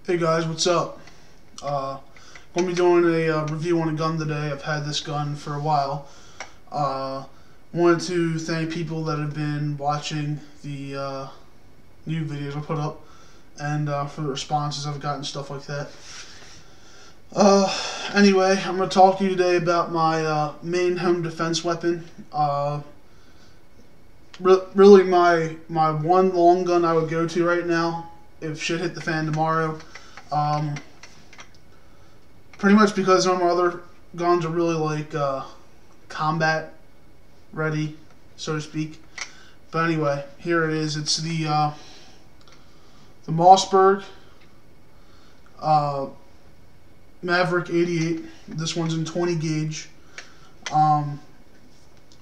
Hey guys, what's up? Gonna be doing a review on a gun today. I've had this gun for a while. Wanted to thank people that have been watching the new videos I put up, and for the responses I've gotten, stuff like that. Anyway, I'm gonna talk to you today about my main home defense weapon. Really, my one long gun I would go to right now if shit hit the fan tomorrow. Pretty much because none of my other guns are really like combat ready, so to speak. But anyway, here it is. It's the Mossberg Maverick 88. This one's in 20 gauge.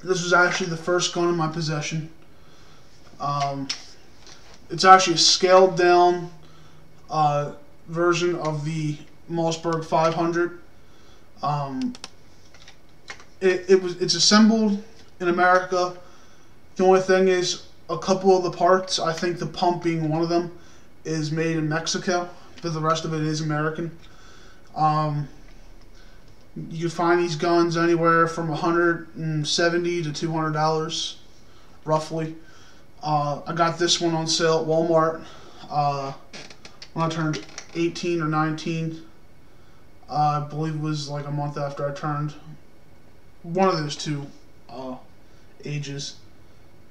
This was actually the first gun in my possession. It's actually a scaled down version of the Mossberg 500. It's assembled in America. The only thing is a couple of the parts, I think the pump being one of them, is made in Mexico, but the rest of it is American. You can find these guns anywhere from $170 to $200, roughly. I got this one on sale at Walmart when I turned 18 or 19. I believe it was like a month after I turned one of those two ages,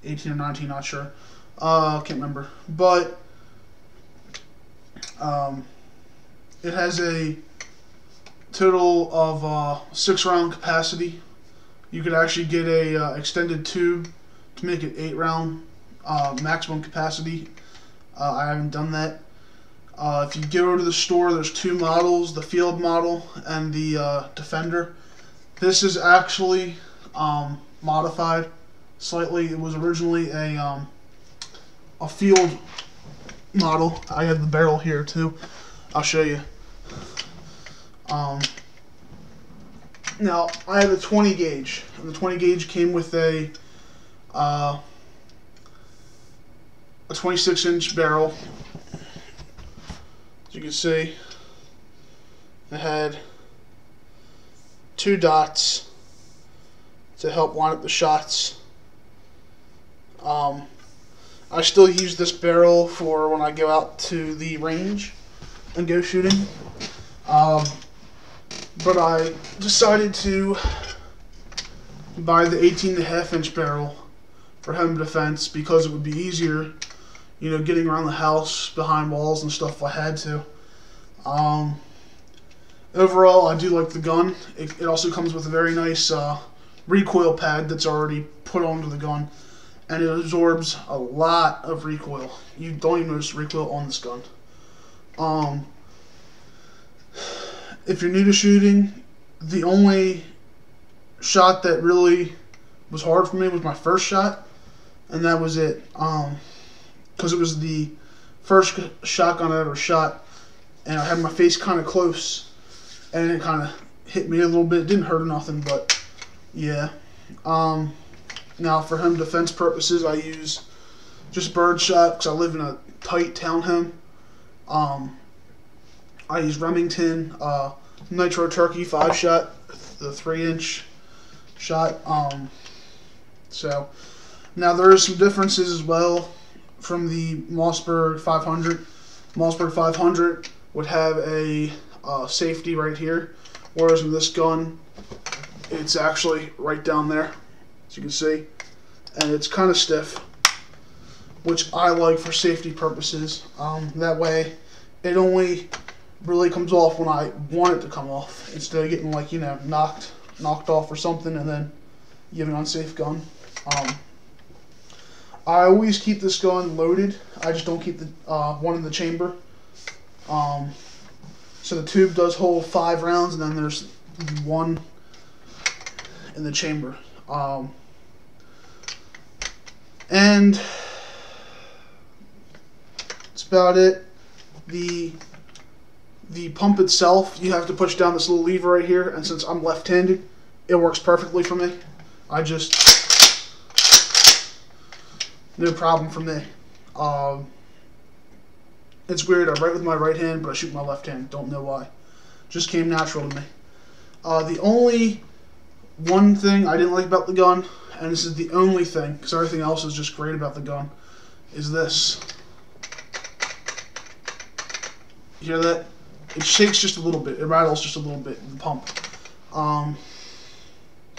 18 or 19, not sure. Can't remember. But it has a total of 6-round capacity. You could actually get a extended tube to make it 8-round maximum capacity. I haven't done that. If you go to the store, there's two models, the field model and the Defender. This is actually modified slightly. It was originally a field model. I have the barrel here too. I'll show you. Now I have a 20 gauge, and the 20 gauge came with a 26-inch barrel. As you can see, it had 2 dots to help line up the shots. I still use this barrel for when I go out to the range and go shooting. But I decided to buy the 18.5-inch barrel for home defense because it would be easier, you know, getting around the house, behind walls and stuff if I had to. Overall, I do like the gun. It also comes with a very nice recoil pad that's already put onto the gun, and it absorbs a lot of recoil. You don't even notice recoil on this gun. If you're new to shooting, the only shot that really was hard for me was my first shot, and that was it. Because it was the first shotgun I ever shot, and I had my face kind of close, and it kind of hit me a little bit. It didn't hurt or nothing, but yeah. Now for home defense purposes, I use just birdshot because I live in a tight townhome. I use Remington Nitro Turkey 5-shot, the 3-inch shot. So now there is some differences as well from the Mossberg 500. Mossberg 500 would have a safety right here, whereas in this gun, it's actually right down there, as you can see, and it's kind of stiff, which I like for safety purposes. That way, it only really comes off when I want it to come off, instead of getting, like, you know, knocked off or something, and then you have an unsafe gun. I always keep this gun loaded. I just don't keep the one in the chamber. So the tube does hold 5 rounds, and then there's 1 in the chamber. And that's about it. The pump itself, you have to push down this little lever right here, and since I'm left-handed, it works perfectly for me. No problem for me. It's weird. I write with my right hand, but I shoot with my left hand. Don't know why. Just came natural to me. The only one thing I didn't like about the gun, and this is the only thing, because everything else is just great about the gun, is this. You hear that? It shakes just a little bit. It rattles just a little bit, the pump. But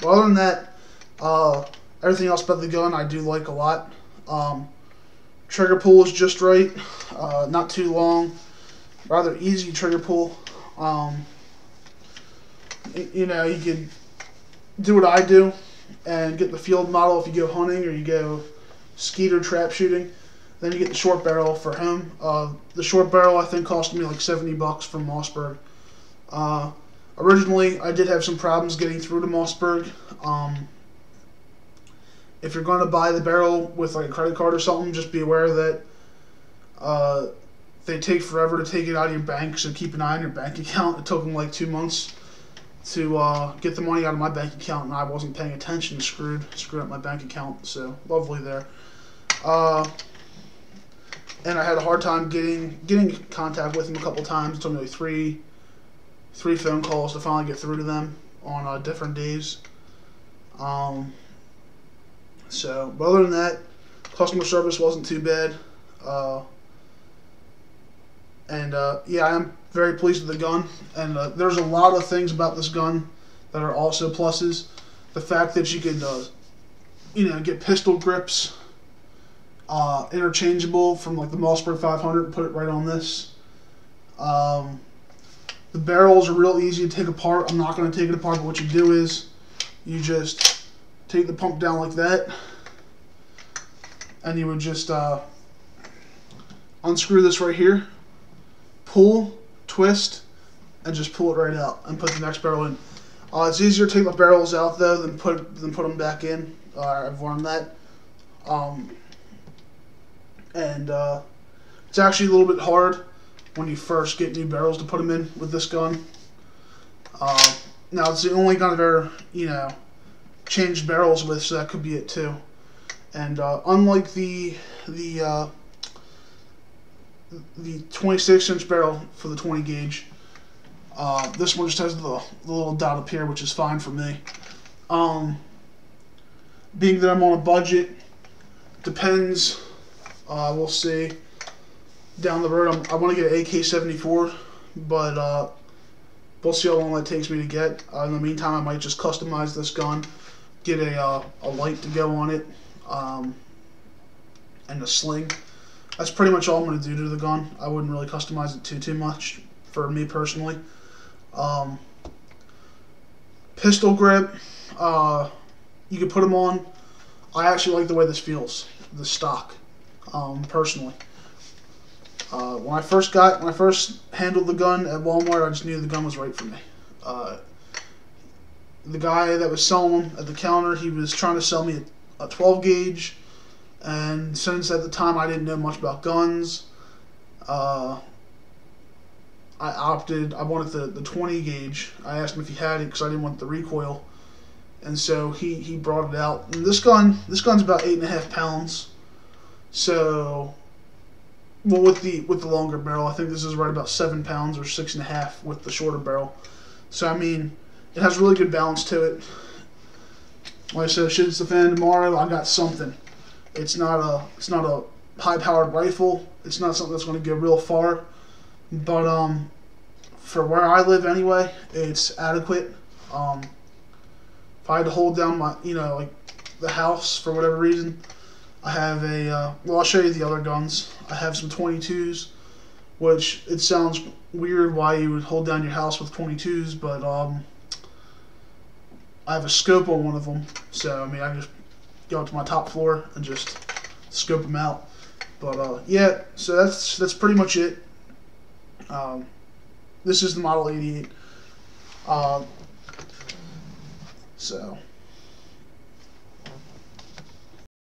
other than that, everything else about the gun I do like a lot. Trigger pull is just right. Not too long. Rather easy trigger pull. You know, you could do what I do and get the field model if you go hunting or you go skeet or trap shooting. Then you get the short barrel for home. The short barrel I think cost me like $70 from Mossberg. Originally, I did have some problems getting through to Mossberg. If you're going to buy the barrel with like a credit card or something, just be aware that they take forever to take it out of your bank, so keep an eye on your bank account. It took them like 2 months to get the money out of my bank account, and I wasn't paying attention. Screwed up my bank account. So lovely there. And I had a hard time getting in contact with them a couple times. It took me like three phone calls to finally get through to them on different days. So, but other than that, customer service wasn't too bad. Yeah, I'm very pleased with the gun. And there's a lot of things about this gun that are also pluses. The fact that you could, get pistol grips interchangeable from like the Mossberg 500 and put it right on this. The barrels are real easy to take apart. I'm not going to take it apart, but what you do is you just take the pump down like that, and you would just unscrew this right here, pull, twist, and just pull it right out and put the next barrel in. It's easier to take the barrels out though than put them back in. I've learned that. It's actually a little bit hard when you first get new barrels to put them in with this gun. Now it's the only gun I've ever, changed barrels with, so that could be it too. And unlike the 26-inch barrel for the 20 gauge, this one just has the little dot up here, which is fine for me. Being that I'm on a budget, depends. We'll see. Down the road, I want to get an AK-74, but we'll see how long that takes me to get. In the meantime, I might just customize this gun, get a light to go on it, and a sling. That's pretty much all I'm going to do to the gun. I wouldn't really customize it too much for me personally. Pistol grip, you can put them on. I actually like the way this feels, the stock, personally. When I first handled the gun at Walmart, I just knew the gun was right for me. The guy that was selling them at the counter, he was trying to sell me a 12 gauge, and since at the time I didn't know much about guns, I wanted the 20 gauge. I asked him if he had it because I didn't want the recoil, and so he brought it out. And this gun's about 8.5 pounds, so. Well, with the longer barrel, I think this is right about 7 pounds or 6.5 with the shorter barrel. So I mean, it has really good balance to it. Like I said, shit hits the fan tomorrow, I got something. It's not a high-powered rifle. It's not something that's going to go real far. But for where I live anyway, it's adequate. If I had to hold down my, like the house for whatever reason, I have well, I'll show you the other guns. I have some 22s, which it sounds weird why you would hold down your house with 22s, but I have a scope on one of them. So, I mean, I just go up to my top floor and just scope them out. But, yeah, so that's pretty much it. This is the Model 88. So...